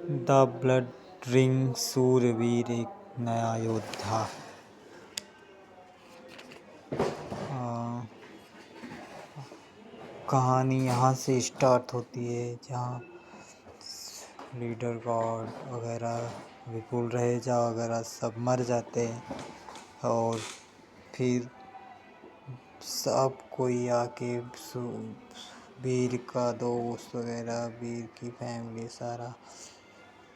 The blood ring शूरवीर एक नया योद्धा। कहानी यहाँ से स्टार्ट होती है जहाँ लीडर गॉड वगैरह विपुल रहेजा वगैरह सब मर जाते हैं और फिर सब कोई आके वीर का दोस्त वगैरह वीर की फैमिली सारा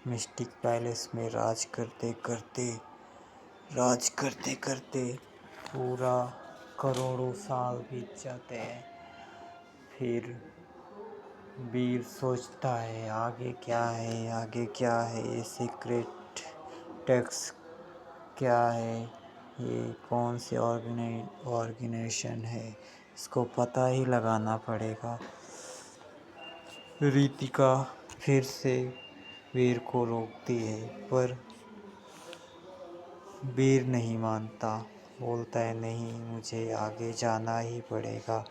मिस्टिक पैलेस में राज करते करते पूरा करोड़ों साल बीत जाते हैं। फिर वीर सोचता है आगे क्या है, ये सीक्रेट टेक्स्ट क्या है, ये कौन सी ऑर्गेनाइजेशन है, इसको पता ही लगाना पड़ेगा। रितिका फिर से वीर को रोकती है पर वीर नहीं मानता, बोलता है नहीं मुझे आगे जाना ही पड़ेगा।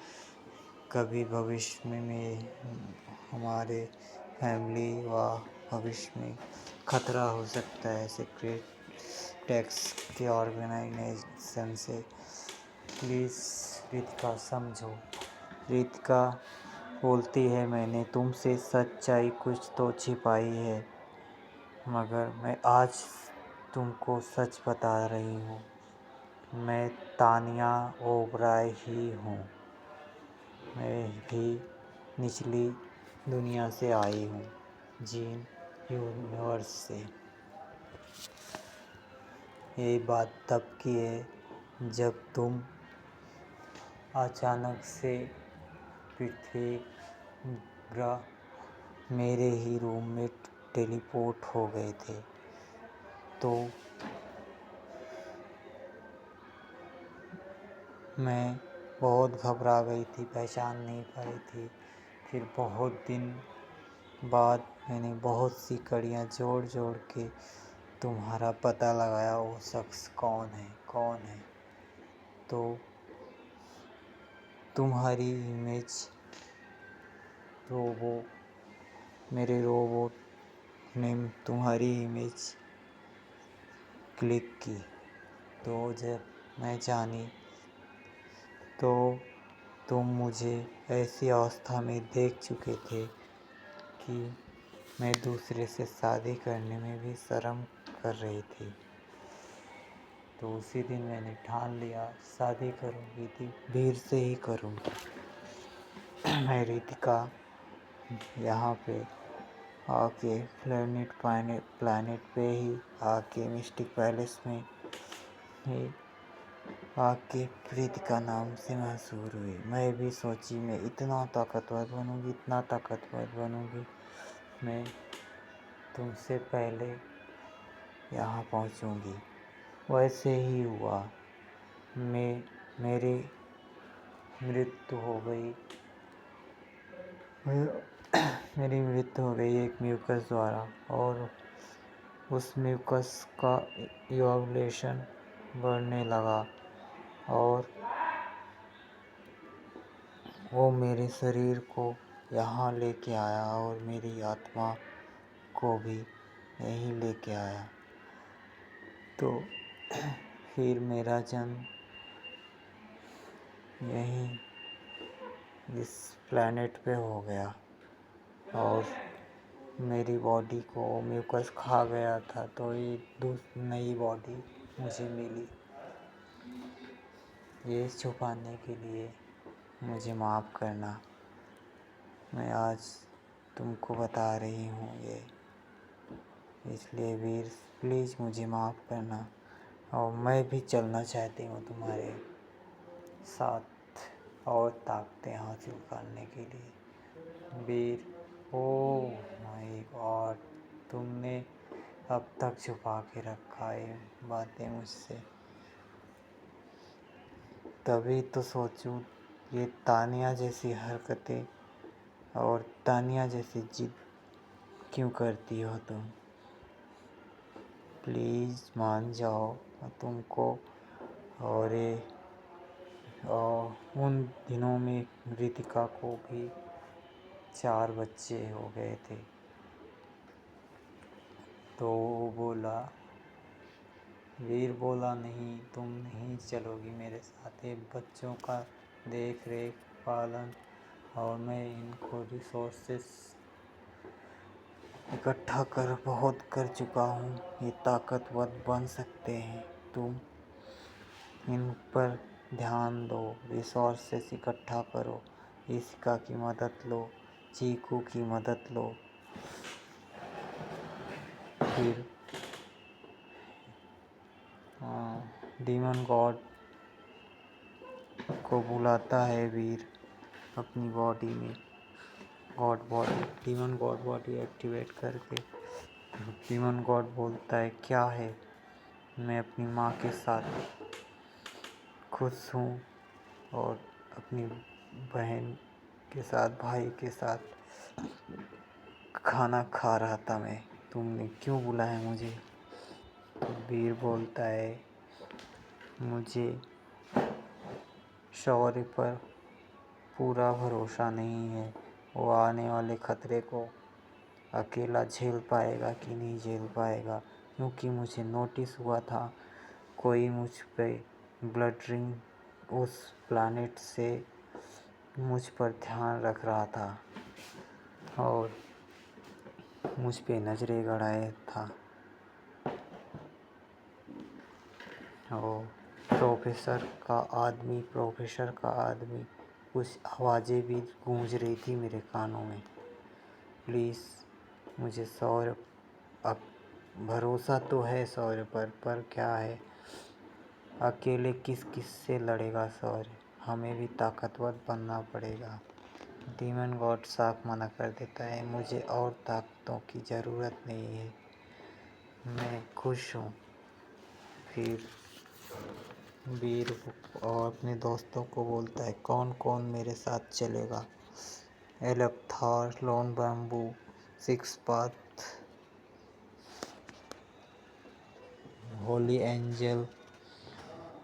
कभी भविष्य में हमारे फैमिली व भविष्य में खतरा हो सकता है सीक्रेट टैक्स के ऑर्गेनाइजेशन से। प्लीज़ रितिका समझो। रितिका बोलती है मैंने तुमसे सच्चाई कुछ तो छिपाई है, मगर मैं आज तुमको सच बता रही हूँ। मैं तानिया ओबराय ही हूँ। मैं भी निचली दुनिया से आई हूँ, जीन यूनिवर्स से। ये बात तब की है जब तुम अचानक से पृथ्वी ग्रह मेरे ही रूम में टेलीपोर्ट हो गए थे। तो मैं बहुत घबरा गई थी, पहचान नहीं पाई थी। फिर बहुत दिन बाद मैंने बहुत सी कड़ियाँ जोड़ जोड़ के तुम्हारा पता लगाया, वो शख्स कौन है। तो तुम्हारी इमेज मेरे रोबोट ने तुम्हारी इमेज क्लिक की। तो जब मैं जानी तो तुम मुझे ऐसी अवस्था में देख चुके थे कि मैं दूसरे से शादी करने में भी शर्म कर रही थी। तो उसी दिन मैंने ठान लिया शादी करूँगी थी, वीर से ही करूँगी। मैं रितिका यहाँ पे आके प्लानिट पे ही आके मिस्टिक पैलेस में ही आके रितिका नाम से मशहूर हुई। मैं भी सोची मैं इतना ताकतवर बनूँगी, मैं तुमसे पहले यहाँ पहुँचूँगी। वैसे ही हुआ। मेरी मृत्यु हो गई। मेरी मृत्यु हो गई एक म्यूकस द्वारा, और उस म्यूकस का इवोल्यूशन बढ़ने लगा और वो मेरे शरीर को यहाँ लेके आया और मेरी आत्मा को भी यहीं लेके आया। तो फिर मेरा जन्म यहीं इस प्लैनेट पे हो गया और मेरी बॉडी को म्यूकस खा गया था, तो ये नई बॉडी मुझे मिली। ये छुपाने के लिए मुझे माफ़ करना। मैं आज तुमको बता रही हूँ ये, इसलिए वीर प्लीज़ मुझे माफ़ करना। और मैं भी चलना चाहती हूँ तुम्हारे साथ और ताकतें हासिल करने के लिए। वीर, ओह माय गॉड, तुमने अब तक छुपा के रखा ये बातें मुझसे। तभी तो सोचूं ये तानिया जैसी हरकतें और तानिया जैसी जिद क्यों करती हो तुम। प्लीज़ मान जाओ तुमको। और उन दिनों में रितिका को भी 4 बच्चे हो गए थे। तो वो बोला, वीर बोला, नहीं, तुम नहीं चलोगी मेरे साथ। ये बच्चों का देख रेख पालन और मैं इनको रिसोर्सेस इकट्ठा कर बहुत कर चुका हूँ। ये ताकतवर बन सकते हैं। तुम इन पर ध्यान दो, रिसोर्सेस इकट्ठा करो, इसका की मदद लो, चीकू की मदद लो। फिर डीमन गॉड को बुलाता है वीर अपनी बॉडी में, God body, demon God body activate करके। डीमन गॉड बोलता है, क्या है, मैं अपनी माँ के साथ खुश हूँ और अपनी बहन के साथ, भाई के साथ खाना खा रहा था मैं, तुमने क्यों बुलाया मुझे? तो वीर बोलता है, मुझे शौर्य पर पूरा भरोसा नहीं है, वो आने वाले खतरे को अकेला झेल पाएगा कि नहीं झेल पाएगा, क्योंकि मुझे नोटिस हुआ था कोई मुझ पे ब्लड रिंग उस प्लैनेट से मुझ पर ध्यान रख रहा था और मुझ पे नजरें गड़ाए था। और प्रोफेसर का आदमी कुछ आवाज़ें भी गूंज रही थी मेरे कानों में। प्लीज़ मुझे शौर्य, अब भरोसा तो है शौर्य पर क्या है, अकेले किस किस से लड़ेगा शौर्य, हमें भी ताकतवर बनना पड़ेगा। डीमन गॉड साफ मना कर देता है, मुझे और ताकतों की ज़रूरत नहीं है, मैं खुश हूँ। फिर वीर और अपने दोस्तों को बोलता है, कौन कौन मेरे साथ चलेगा? एलेक्थार, lawn bamboo, six path, holy angel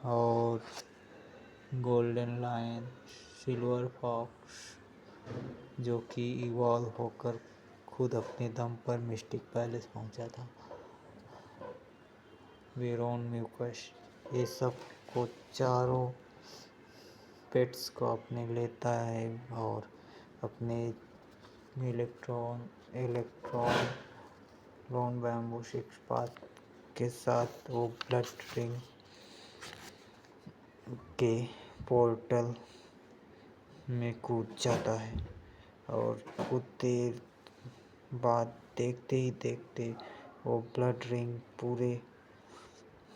और गोल्डन लायन, सिल्वर फॉक्स, जो कि इवॉल्व होकर खुद अपने दम पर मिस्टिक पैलेस पहुंचा था, वेरोन म्यूकस, ये सब को चारों पेट्स को अपने लेता है और अपने electron lawn bamboo six path के साथ वो ब्लड रिंग के पोर्टल में कूद जाता है और कुछ देर बाद देखते ही देखते वो ब्लड रिंग पूरे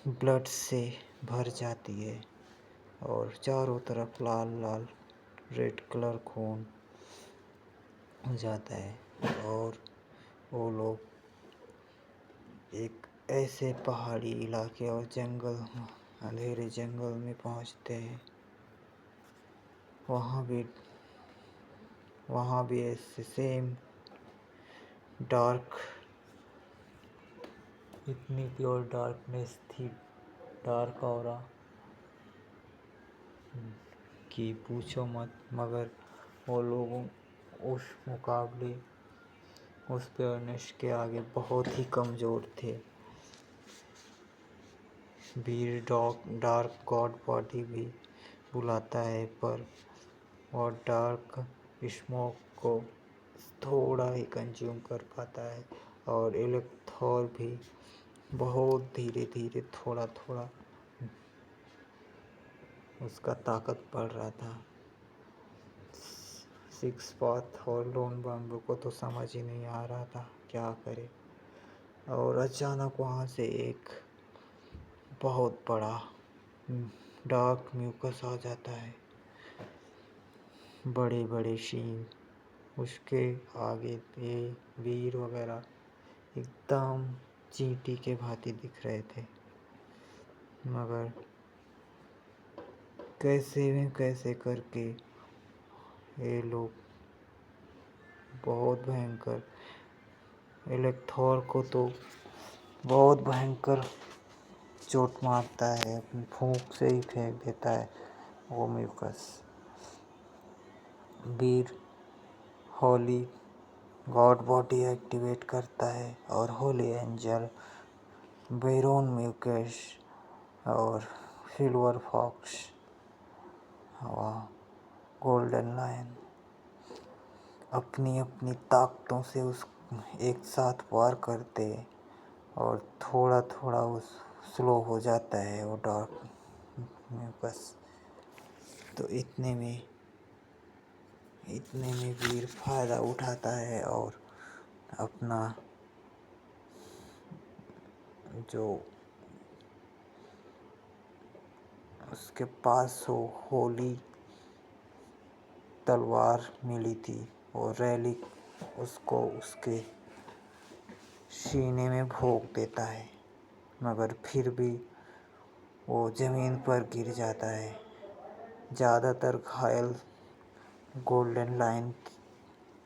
ब्लड से भर जाती है और चारों तरफ लाल लाल रेड कलर खून हो जाता है और वो लोग एक ऐसे पहाड़ी इलाके और जंगल, अंधेरे जंगल में पहुंचते हैं। वहाँ भी ऐसे सेम डार्क, इतनी प्योर डार्कनेस थी, डार्क ऑरा कि पूछो मत। मगर वो लोगों उस मुकाबले, उस प्योरनेस के आगे बहुत ही कमज़ोर थे। वीर डार्क गॉड बॉडी भी बुलाता है, पर और डार्क स्मोक को थोड़ा ही कंज्यूम कर पाता है और इलेक्थोर भी बहुत धीरे धीरे थोड़ा थोड़ा उसका ताकत बढ़ रहा था। सिक्स पाथ और लोन बम्बू को तो समझ ही नहीं आ रहा था क्या करे, और अचानक वहाँ से एक बहुत बड़ा डार्क म्यूकस आ जाता है, बड़े बड़े शीन, उसके आगे ये वीर वगैरह एकदम चींटी के भांति दिख रहे थे। मगर कैसे करके ये लोग बहुत भयंकर, इलेक्थोर को तो बहुत भयंकर चोट मारता है, अपनी फूंक से ही फेंक देता है वो म्यूकस। वीर, हॉली गॉड बॉडी एक्टिवेट करता है और होली एंजल, बैरोन म्यूकेश और सिल्वर फॉक्स और गोल्डन लायन अपनी अपनी ताकतों से उस एक साथ वार करते और थोड़ा थोड़ा उस स्लो हो जाता है वो डार्क म्यूकस। तो इतने में वीर फायदा उठाता है और अपना जो उसके पास वो होली तलवार मिली थी और रैली उसको उसके सीने में भोंक देता है, मगर फिर भी वो ज़मीन पर गिर जाता है। ज़्यादातर घायल गोल्डन लायन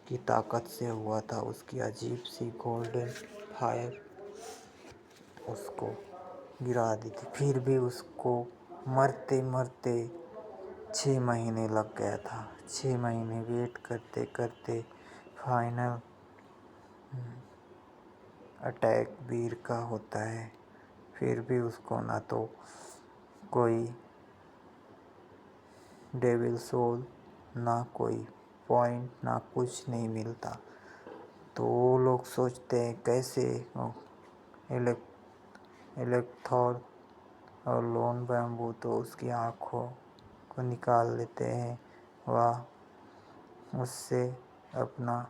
की ताकत से हुआ था, उसकी अजीब सी गोल्डन फायर उसको गिरा दी थी। फिर भी उसको मरते मरते 6 महीने लग गया था। 6 महीने वेट करते करते फाइनल अटैक वीर का होता है। फिर भी उसको ना तो कोई डेविल सोल, ना कोई पॉइंट, ना कुछ नहीं मिलता। तो वो लोग सोचते हैं कैसे इलेक्थोर और लोन बैम्बू तो उसकी आँखों को निकाल लेते हैं। वह उससे अपना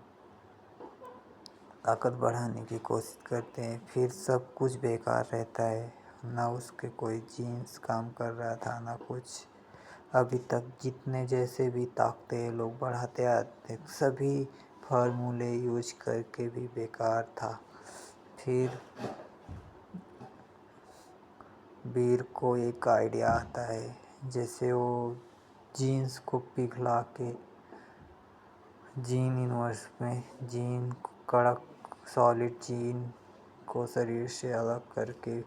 ताकत बढ़ाने की कोशिश करते हैं, फिर सब कुछ बेकार रहता है। ना उसके कोई जीन्स काम कर रहा था, ना कुछ। अभी तक जितने जैसे भी ताकतें लोग बढ़ाते आते, सभी फार्मूले यूज करके भी बेकार था। फिर वीर को एक आइडिया आता है, जैसे वो जीन्स को पिघला के जीन यूनिवर्स में जीन कड़क सॉलिड जीन को शरीर से अलग करके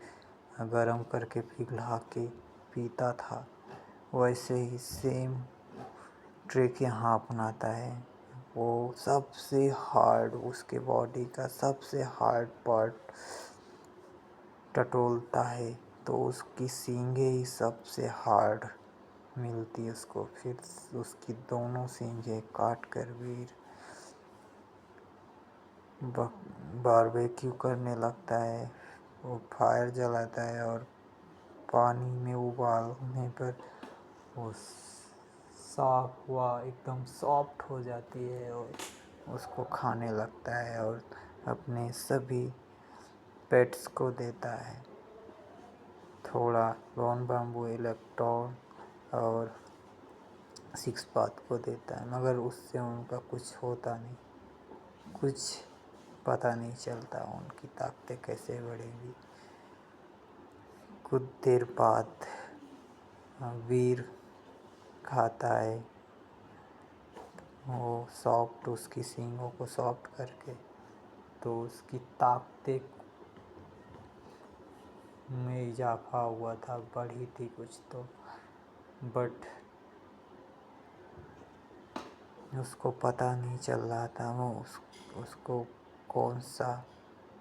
गरम करके पिघला के पीता था, वैसे ही सेम ट्रिक यहाँ अपनाता है। वो सबसे हार्ड, उसके बॉडी का सबसे हार्ड पार्ट टटोलता है, तो उसकी सींगें ही सबसे हार्ड मिलती उसको। फिर उसकी दोनों सींगें काट कर वीर बारबेक्यू करने लगता है। वो फायर जलाता है और पानी में उबालने पर वो साफ हुआ एकदम सॉफ्ट हो जाती है और उसको खाने लगता है और अपने सभी पेट्स को देता है। थोड़ा लॉन बैम्बू, इलेक्ट्रॉन और सिक्स पाथ को देता है, मगर उससे उनका कुछ होता नहीं, कुछ पता नहीं चलता उनकी ताकतें कैसे बढ़ेंगी। कुछ देर बाद वीर खाता है वो सॉफ्ट, उसकी सींगों को सॉफ्ट करके, तो उसकी ताकतें में इजाफा हुआ था, बढ़ी थी कुछ तो। बट उसको पता नहीं चल रहा था वो उसको कौन सा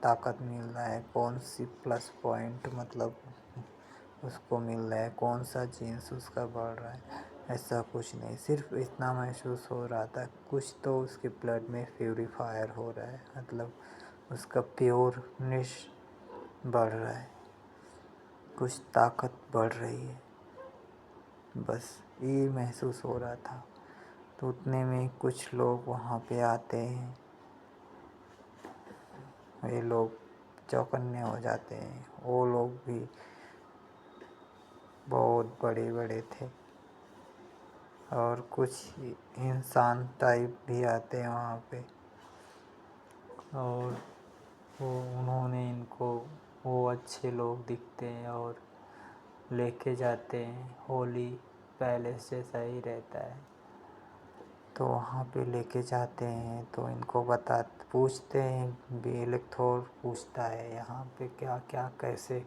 ताकत मिल रहा है, कौन सी प्लस पॉइंट मतलब उसको मिल रहा है, कौन सा जीन्स उसका बढ़ रहा है। ऐसा कुछ नहीं, सिर्फ इतना महसूस हो रहा था कुछ तो उसके ब्लड में प्यूरीफायर हो रहा है, मतलब उसका प्योरनेस बढ़ रहा है, कुछ ताकत बढ़ रही है, बस ये महसूस हो रहा था। तो उतने में कुछ लोग वहाँ पे आते हैं, ये लोग चौकन्ने हो जाते हैं। वो लोग भी बहुत बड़े बड़े थे और कुछ इंसान टाइप भी आते हैं वहाँ पे, और उन्होंने इनको, वो अच्छे लोग दिखते हैं और लेके जाते हैं। होली पैलेस जैसा ही रहता है, तो वहाँ पे लेके जाते हैं। तो इनको पूछते हैं, बेलथोर पूछता है यहाँ पे क्या क्या कैसे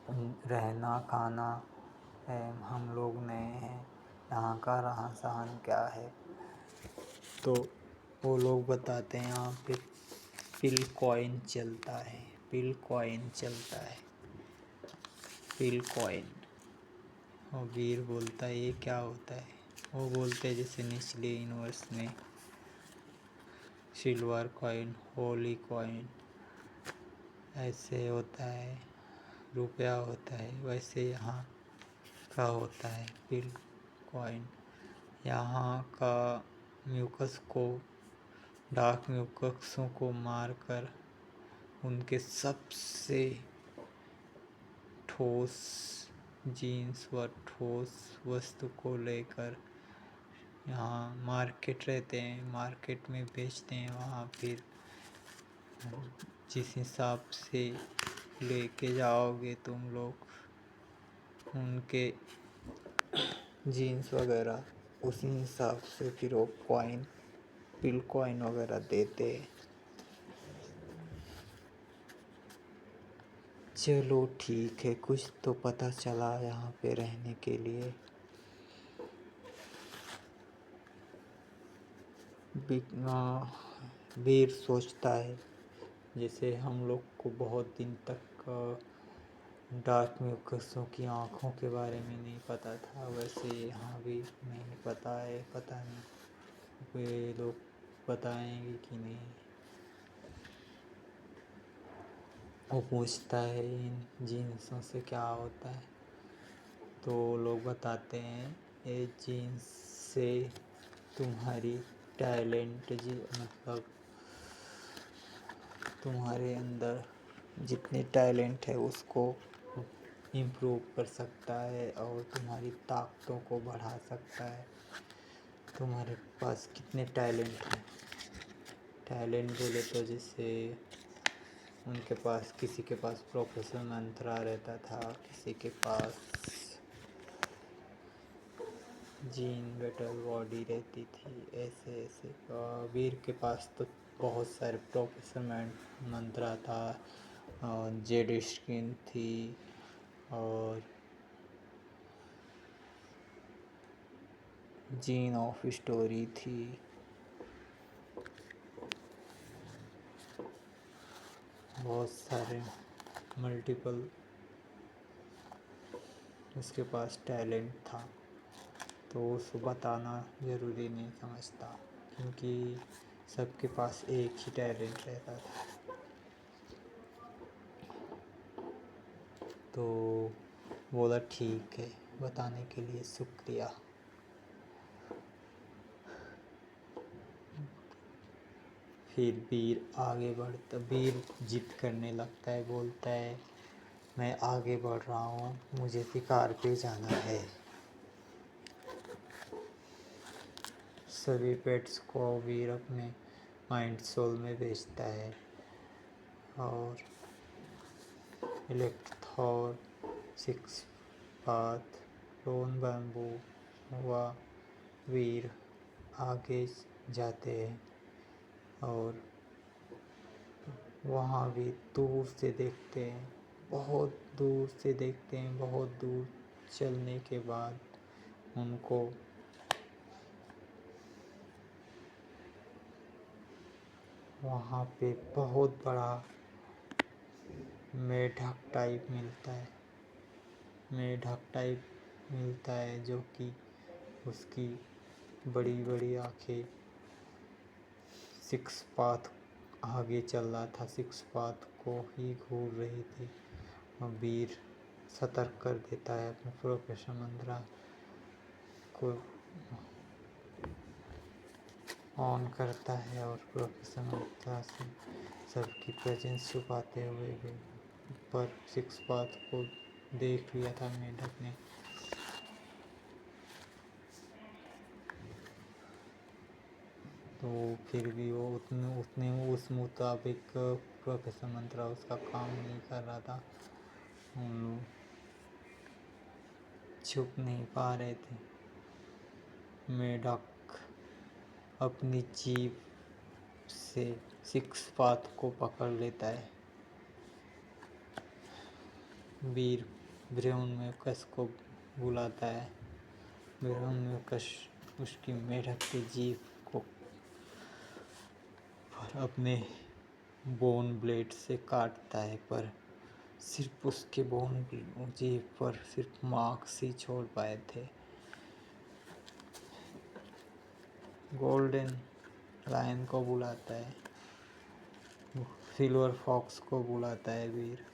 रहना खाना है, हम लोग नए हैं, यहाँ का रहन सहन क्या है। तो वो लोग बताते हैं यहाँ पे पिल कॉइन चलता है, पिल कॉइन चलता है, पिल कॉइन। और वीर बोलता है ये क्या होता है। वो बोलते हैं जैसे निचले यूनिवर्स में सिल्वर कॉइन, होली कॉइन ऐसे होता है, रुपया होता है, वैसे यहाँ का होता है पिल कॉइन। यहाँ का म्यूकस को, डार्क म्यूकसों को मारकर उनके सबसे ठोस जीन्स व ठोस वस्तु को लेकर यहाँ मार्केट रहते हैं, मार्केट में बेचते हैं। वहाँ फिर जिस हिसाब से लेके जाओगे तुम लोग उनके जीन्स वगैरह, उसी हिसाब से फिर वो कॉइन, पिल कॉइन वगैरह देते हैं। चलो ठीक है, कुछ तो पता चला यहाँ पे रहने के लिए। वीर सोचता है जैसे हम लोग को बहुत दिन तक डार्क म्यूकसों की आँखों के बारे में नहीं पता था, वैसे यहाँ भी नहीं पता है। पता नहीं वे लोग बताएंगे कि नहीं। वो पूछता है इन जीन्सों से क्या होता है, तो लोग बताते हैं ये जीन्स से तुम्हारी टैलेंट मतलब तुम्हारे अंदर जितने टैलेंट है उसको इम्प्रूव कर सकता है और तुम्हारी ताकतों को बढ़ा सकता है। तुम्हारे पास कितने टैलेंट हैं। टैलेंट बोले तो जैसे उनके पास, किसी के पास प्रोफेसर मंत्रा रहता था, किसी के पास जीन बेटल बॉडी रहती थी, ऐसे ऐसे। वीर के पास तो बहुत सारे प्रोफेसर मंत्रा था और जेड स्किन थी और जीन ऑफ स्टोरी थी। बहुत सारे मल्टीपल उसके पास टैलेंट था, तो उसको बताना ज़रूरी नहीं समझता क्योंकि सबके पास एक ही टैलेंट रहता था। तो बोला ठीक है, बताने के लिए शुक्रिया। फिर वीर जिद करने लगता है, बोलता है मैं आगे बढ़ रहा हूँ, मुझे शिकार पे जाना है। सभी पेट्स को वीर अपने माइंड सोल में बेचता है और इलेक्ट्रॉर, सिक्स पाथ, लोन बैम्बू व वीर आगे जाते हैं और वहाँ भी दूर से देखते हैं, बहुत दूर से देखते हैं। बहुत दूर चलने के बाद उनको वहाँ पे बहुत बड़ा मेढक टाइप मिलता है जो कि उसकी बड़ी बड़ी आँखें, सिक्स पाथ आगे चल रहा था, सिक्स पाथ को ही घूर रही थी। और वीर सतर्क कर देता है अपने प्रोफेसर मंत्रा को, ऑन करता है और प्रोफेसर मंत्रा से सबकी प्रेजेंस छुपाते हुए भी पर सिक्स पाथ को देख लिया था मेढक ने। तो फिर भी वो उतने उस मुताबिक प्रोफेसर मंत्रा उसका काम नहीं कर रहा था। हम लोग छुप नहीं पा रहे थे। मेढक अपनी जीभ से सिक्स पाथ को पकड़ लेता है। वीर ब्रह्मकश को बुलाता है। ब्रह्मकश उसकी मेढक की जीभ को अपने बोन ब्लेड से काटता है, पर सिर्फ उसके बोन जीभ पर सिर्फ मार्क्स ही छोड़ पाए थे। गोल्डन लायन को बुलाता है, सिल्वर फॉक्स को बुलाता है वीर।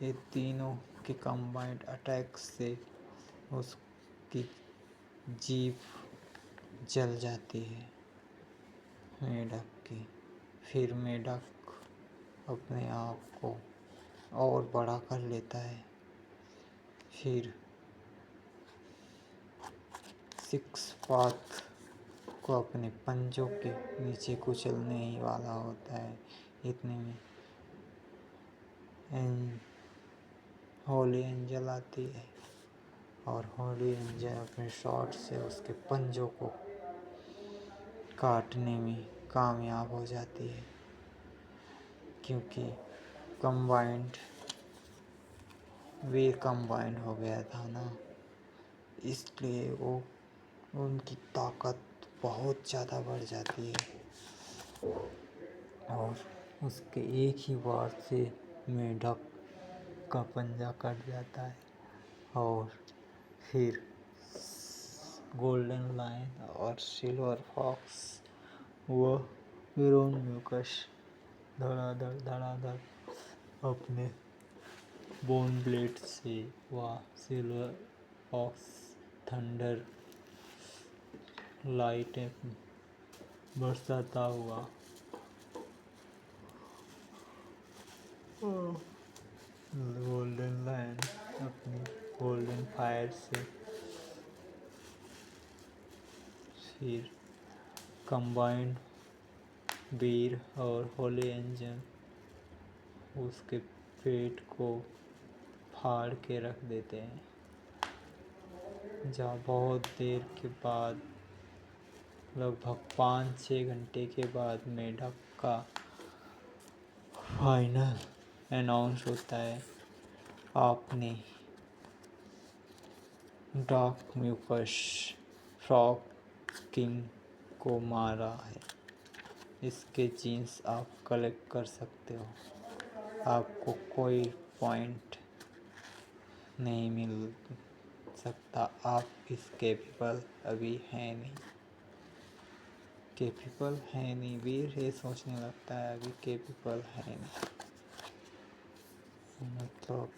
ये तीनों के कंबाइंड अटैक से उसकी जीभ जल जाती है मेढक की। फिर मेढक अपने आप को और बड़ा कर लेता है। फिर सिक्स पाथ को अपने पंजों के नीचे कुचलने ही वाला होता है। इतने में होली एंजल आती है और होली एंजल अपने शॉट से उसके पंजों को काटने में कामयाब हो जाती है, क्योंकि वीर कंबाइंड हो गया था ना, इसलिए वो उनकी ताकत बहुत ज़्यादा बढ़ जाती है और उसके एक ही वार से मेढक का पंजा कट जाता है। और फिर गोल्डन लायन और सिल्वर फॉक्स वह म्यूकस धड़ाधड़ अपने बोन ब्लेड से वह सिल्वर फॉक्स थंडर लाइटें बरसाता हुआ गोल्डन लायन अपनी गोल्डन फायर से फिर कंबाइंड वीर और होली एंजल उसके पेट को फाड़ के रख देते हैं। जहाँ बहुत देर के बाद, लगभग 5-6 घंटे के बाद मेढक का फाइनल अनाउंस होता है, आपने डार्क म्यूकस फ्रॉग किंग को मारा है। इसके जीन्स आप कलेक्ट कर सकते हो, आपको कोई पॉइंट नहीं मिल सकता, आप इस कैपेबल अभी हैं नहीं। कैपेबल है नहीं, वीर ये सोचने लगता है अभी कैपेबल है नहीं, मतलब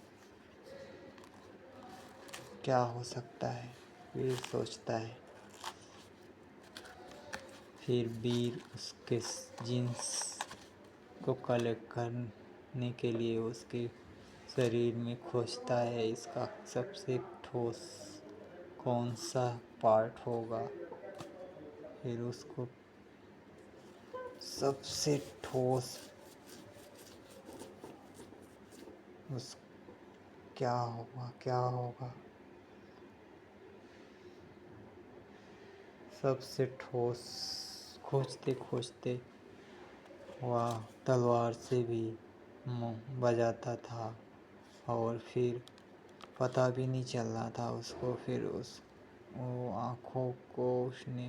क्या हो सकता है, वीर सोचता है। फिर वीर उसके जीन्स को कलेक्ट करने के लिए उसके शरीर में खोजता है इसका सबसे ठोस कौन सा पार्ट होगा। फिर उसको सबसे ठोस उस क्या होगा सबसे ठोस खोजते वह तलवार से भी बजाता था और फिर पता भी नहीं चल रहा था उसको। फिर वो आँखों को उसने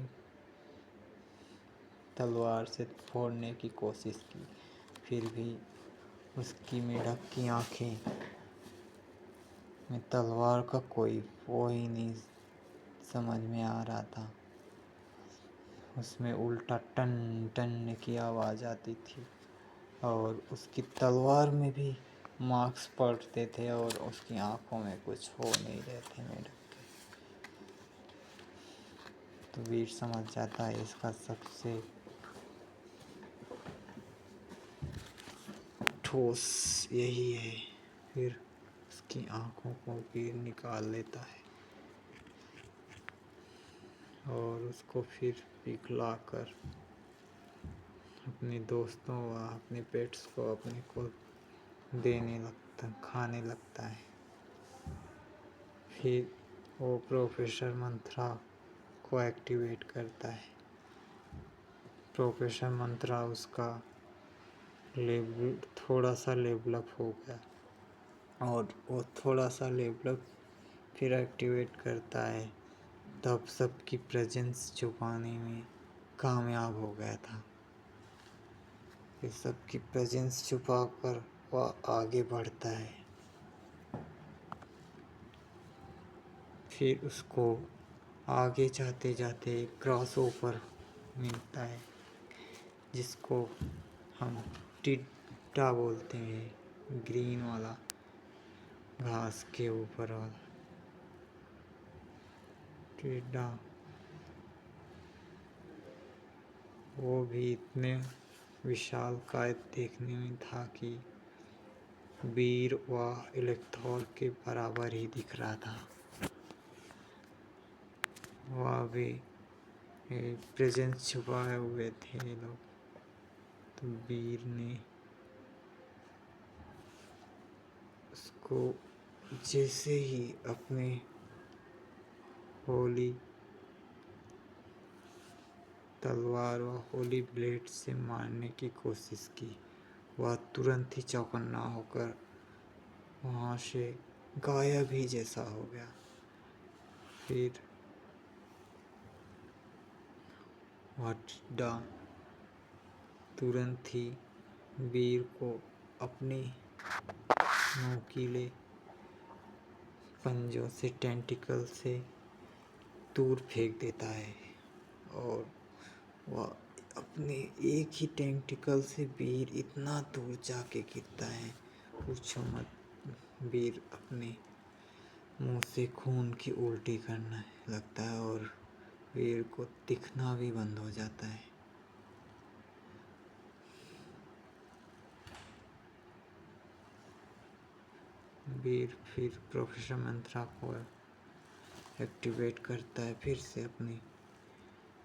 तलवार से फोड़ने की कोशिश की, फिर भी उसकी मेढक की आँखें में तलवार का कोई वो ही नहीं समझ में आ रहा था। उसमें उल्टा टन टन की आवाज़ आती थी और उसकी तलवार में भी मार्क्स पड़ते थे और उसकी आंखों में कुछ हो नहीं रहे थे मेढक के। तो वीर समझ जाता है इसका सबसे ठोस यही है। फिर उसकी आंखों को वीर निकाल लेता है और उसको फिर पिघलाकर अपने दोस्तों व अपने पेट्स को अपने को खाने लगता है। फिर वो प्रोफेसर मंत्रा को एक्टिवेट करता है। प्रोफेसर मंत्रा उसका लेवल थोड़ा सा लेवलअप हो गया और वो थोड़ा सा लेवलअप फिर एक्टिवेट करता है, तब सबकी प्रेजेंस छुपाने में कामयाब हो गया था। फिर सबकी प्रेजेंस छुपा कर वह आगे बढ़ता है। फिर उसको आगे जाते जाते एक क्रॉस ओवर मिलता है जिसको हम टिड्डा बोलते हैं, ग्रीन वाला, घास के ऊपर वाला टिड्डा। वो भी इतने विशालकाय देखने में था कि वीर व इलेक्ट्रॉन के बराबर ही दिख रहा था। वह भी प्रेजेंस छुपाए हुए थे लोग। तो वीर ने उसको जैसे ही अपने होली तलवार व होली ब्लेड से मारने की कोशिश की, वह तुरंत ही चौकन्ना होकर वहाँ से गायब ही जैसा हो गया। फिर वह टिड्डा तुरंत ही वीर को अपने नुकीले पंजों से, टेंटिकल से दूर फेंक देता है और वह अपने एक ही टेंटिकल से वीर इतना दूर जाके गिरता है, पूछो मत। वीर अपने मुंह से खून की उल्टी करने लगता है और वीर को दिखना भी बंद हो जाता है। वीर फिर प्रोफेसर मंत्रा को एक्टिवेट करता है, फिर से अपनी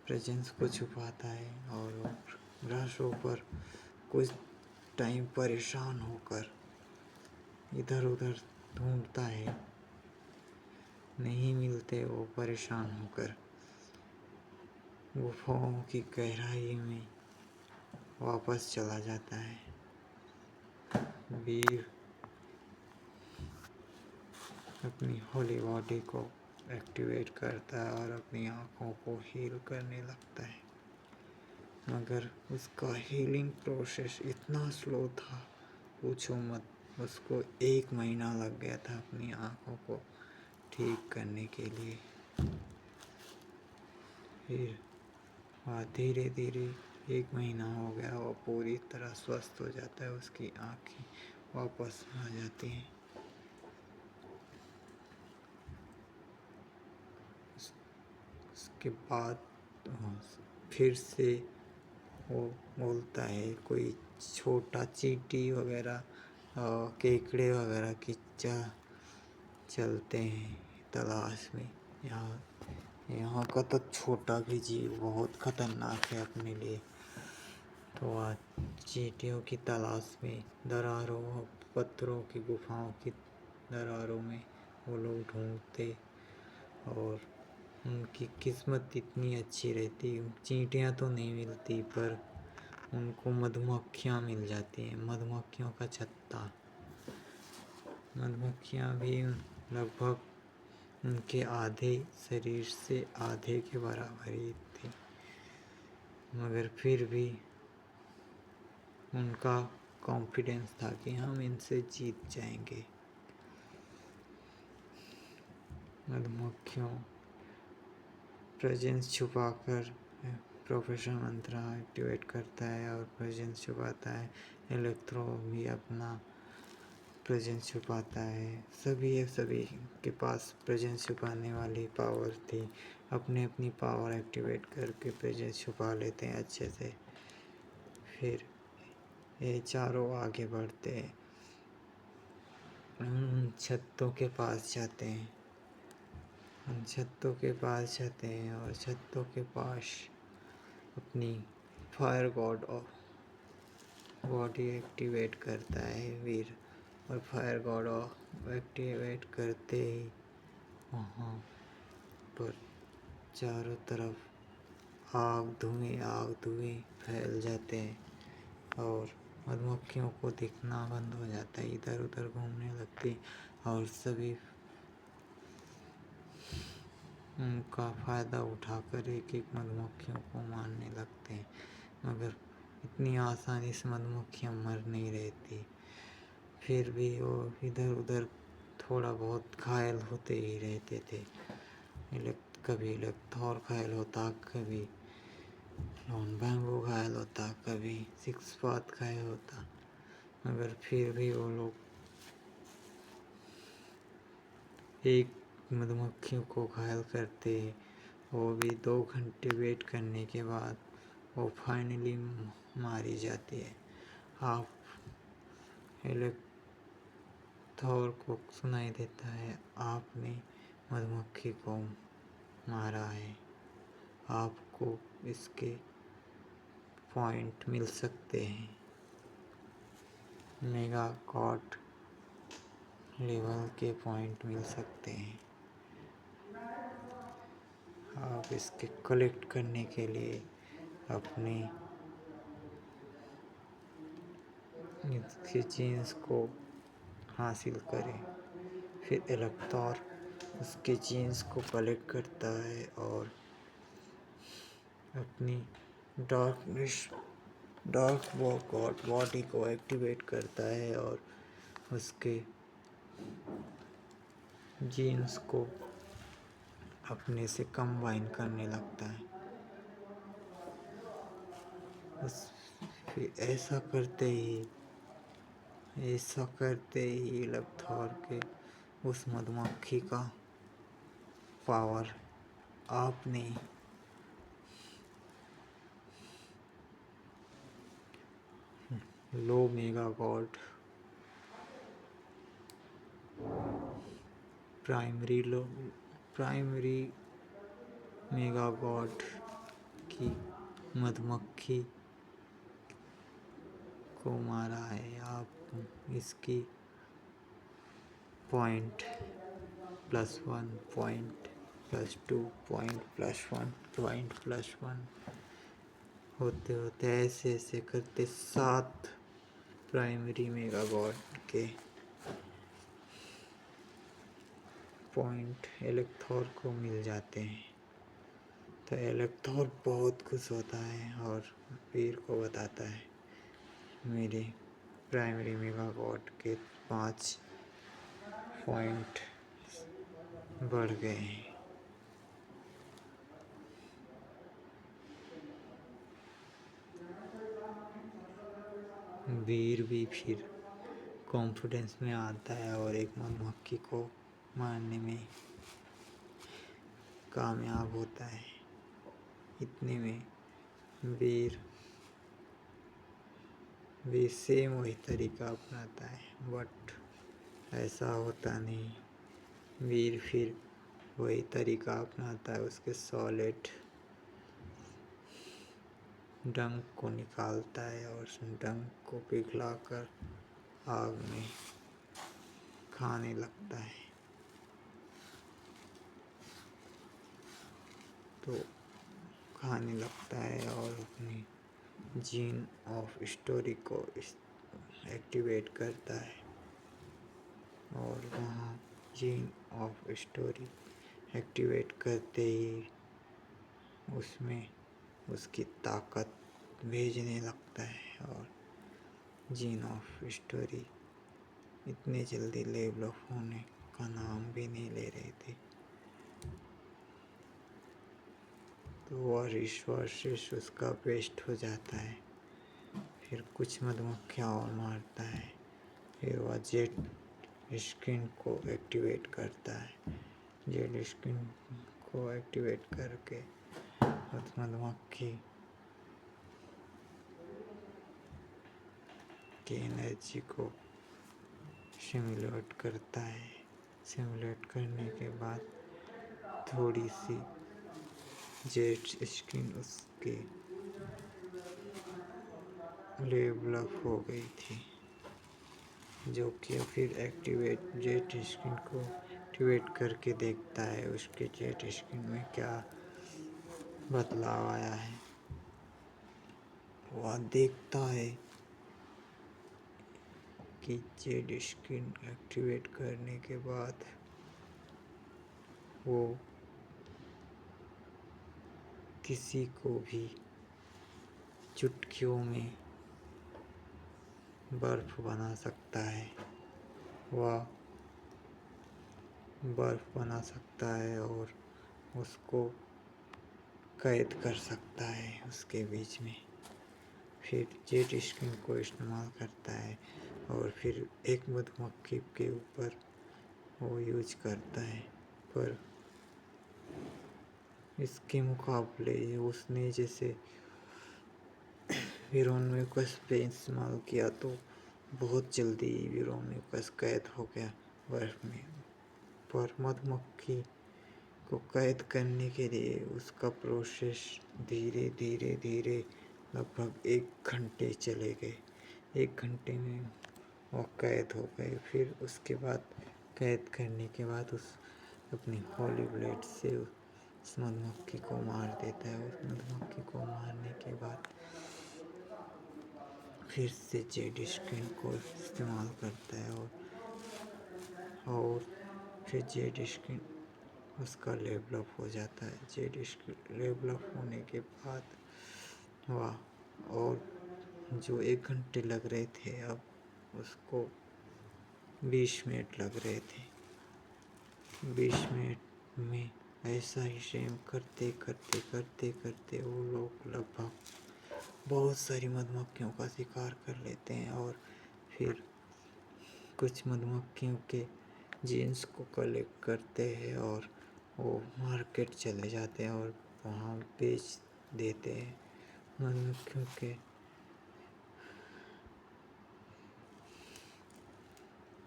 प्रेजेंस को छुपाता है और ग्रासहोपर कुछ टाइम परेशान होकर इधर उधर ढूंढता है, नहीं मिलते वो परेशान होकर गुफाओं की गहराई में वापस चला जाता है। वीर अपनी होली बॉडी को एक्टिवेट करता है और अपनी आँखों को हील करने लगता है, मगर उसका हीलिंग प्रोसेस इतना स्लो था, पूछो मत। उसको 1 महीना लग गया था अपनी आँखों को ठीक करने के लिए। फिर वह धीरे धीरे 1 महीना हो गया, वो पूरी तरह स्वस्थ हो जाता है, उसकी आँखें वापस आ जाती हैं। उसके बाद फिर से वो बोलता है, कोई छोटा चींटी वगैरह केकड़े वगैरह की चलते हैं तलाश में। यहाँ का तो छोटा भी जीव बहुत खतरनाक है अपने लिए। तो आज चींटियों की तलाश में दरारों, पत्थरों की गुफाओं की दरारों में वो लोग ढूंढते और उनकी किस्मत इतनी अच्छी रहती। चींटियाँ तो नहीं मिलती पर उनको मधुमक्खियाँ मिल जाती हैं, मधुमक्खियों का छत्ता। मधुमक्खियाँ भी लगभग उनके आधे शरीर से आधे के बराबर ही थी, मगर फिर भी उनका कॉन्फिडेंस था कि हम इनसे जीत जाएंगे। मधुमक्खियों प्रेजेंस छुपाकर प्रोफेसर मंत्रा एक्टिवेट करता है और प्रेजेंस छुपाता है। इलेक्ट्रो भी अपना प्रेजेंस छुपाता है। सभी के पास प्रेजेंस छुपाने वाली पावर थी, अपनी अपनी पावर एक्टिवेट करके प्रेजेंस छुपा लेते हैं अच्छे से। फिर ये चारों आगे बढ़ते हैं, छत्तों के पास जाते हैं। छत्तों के पास जाते हैं और छत्तों के पास अपनी फायर गॉड बॉडी एक्टिवेट करता है वीर, और फायर गॉड एक्टिवेट करते ही वहाँ पर चारों तरफ आग धुएं फैल जाते हैं और मधुमक्खियों को दिखना बंद हो जाता है, इधर उधर घूमने लगती और सभी उनका फ़ायदा उठाकर एक एक मधुमक्खियों को मारने लगते हैं। मगर इतनी आसानी से मधुमक्खियाँ मर नहीं रहती। फिर भी वो इधर उधर थोड़ा बहुत घायल होते ही रहते थे। कभी इलेक्ट्रॉर घायल होता, कभी लॉन बैम्बू घायल होता, कभी सिक्स पाथ घायल होता, मगर फिर भी वो लोग एक मधुमक्खियों को घायल करते। वो भी 2 घंटे वेट करने के बाद वो फाइनली मारी जाती है। आप इलेक्ट्रॉर को सुनाई देता है, आपने मधुमक्खी को मारा है, आपको इसके पॉइंट मिल सकते हैं, मेगा गॉड लेवल के पॉइंट मिल सकते हैं। आप इसके कलेक्ट करने के लिए अपने इसके जीन्स को हासिल करें। फिर इलेक्ट्रॉर उसके जीन्स को कलेक्ट करता है और अपनी डार्क गॉड बॉडी को एक्टिवेट करता है और उसके जीन्स को अपने से कंबाइन करने लगता है। फिर ऐसा करते ही इलेक्ट्रॉर के उस मधुमक्खी का पावर आपने लो mega god primary mega god की मधुमक्खी को मारा है। आप इसकी पॉइंट +1 पॉइंट +2 पॉइंट +1 पॉइंट +1 होते होते ऐसे करते 7 प्राइमरी मेगा गॉड के पॉइंट इलेक्ट्रॉर को मिल जाते हैं। तो इलेक्ट्रॉर बहुत खुश होता है और वीर को बताता है, मेरे प्राइमरी मेगा गॉड के 5 पॉइंट बढ़ गए हैं। वीर भी फिर कॉन्फिडेंस में आता है और एक मधुमक्खी को मारने में कामयाब होता है। इतने में वीर भी सेम वही तरीका अपनाता है, बट ऐसा होता नहीं। वीर फिर वही तरीका अपनाता है, उसके सॉलिड डंक को निकालता है और उस डंक को पिघलाकर आग में खाने लगता है। तो खाने लगता है और अपनी जीन ऑफ स्टोरी को एक्टिवेट करता है और वहाँ जीन ऑफ स्टोरी एक्टिवेट करते ही उसमें उसकी ताकत भेजने लगता है और जीन ऑफ स्टोरी इतने जल्दी लेवल अप होने का नाम भी नहीं ले रहे थे। तो वह रिसोर्सेस उसका वेस्ट हो जाता है। फिर कुछ मधुमक्खियाँ और मारता है। फिर वह जेट स्किन को एक्टिवेट करता है। जेट स्किन को एक्टिवेट करके उस मधुमक्खी की एनर्जी को सिमुलेट करता है। सिमुलेट करने के बाद थोड़ी सी जेट स्किन उसके लेवल अप हो गई थी, जो कि फिर जेट स्किन को एक्टिवेट करके देखता है उसके जेट स्किन में क्या बदलाव आया है। वह देखता है कि जेट स्किन एक्टिवेट करने के बाद वो किसी को भी चुटकियों में बर्फ बना सकता है। वह बर्फ बना सकता है और उसको कैद कर सकता है उसके बीच में। फिर जेट स्किन को इस्तेमाल करता है और फिर एक मधुमक्खी के ऊपर वो यूज करता है। पर इसके मुकाबले उसने जैसे वीरोनम्यूकस पे इस्तेमाल किया तो बहुत जल्दी वीरोनम्यूकस कैद हो गया बर्फ में। पर मधुमक्खी को कैद करने के लिए उसका प्रोसेस धीरे धीरे धीरे लगभग 1 घंटे चले गए। 1 घंटे में वो कैद हो गए। फिर उसके बाद कैद करने के बाद उस अपनी होली ब्लेड से उस मधुमक्खी को मार देता है। उस मधुमक्खी को मारने के बाद फिर से जेड स्क्रीन को इस्तेमाल करता है और फिर जेड स्क्रीन उसका लेवल अप हो जाता है। जेड स्क्रीन लेवल अप होने के बाद वह और जो 1 घंटे लग रहे थे अब उसको 20 मिनट लग रहे थे। 20 मिनट में ऐसा ही सेम करते करते करते करते वो लोग लगभग बहुत सारी मधुमक्खियों का शिकार कर लेते हैं और फिर कुछ मधुमक्खियों के जीन्स को कलेक्ट करते हैं और वो मार्केट चले जाते हैं और वहाँ बेच देते हैं। मधुमक्खियों के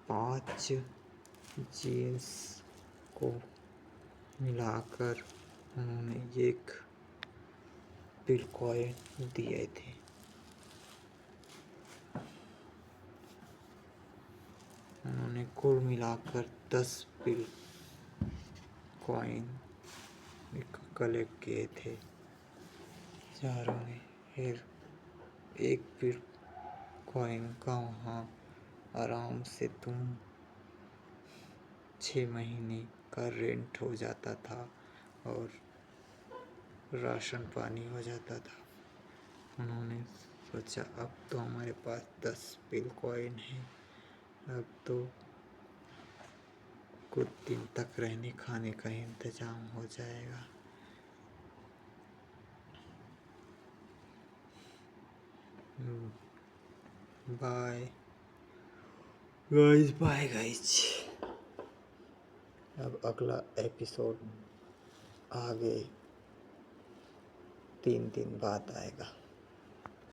5 जीन्स को मिलाकर उन्होंने 1 बिटकॉइन दिए थे। उन्होंने कुल मिलाकर 10 बिटकॉइन कलेक्ट किए थे चारों ने। फिर 1 बिटकॉइन का वहाँ आराम से तुम 6 महीने का रेंट हो जाता था और राशन पानी हो जाता था। उन्होंने सोचा अब तो हमारे पास 10 बिटकॉइन है, अब तो कुछ दिन तक रहने खाने का इंतजाम हो जाएगा। Bye guys, bye guys. अब अगला एपिसोड आगे 3 दिन बाद आएगा।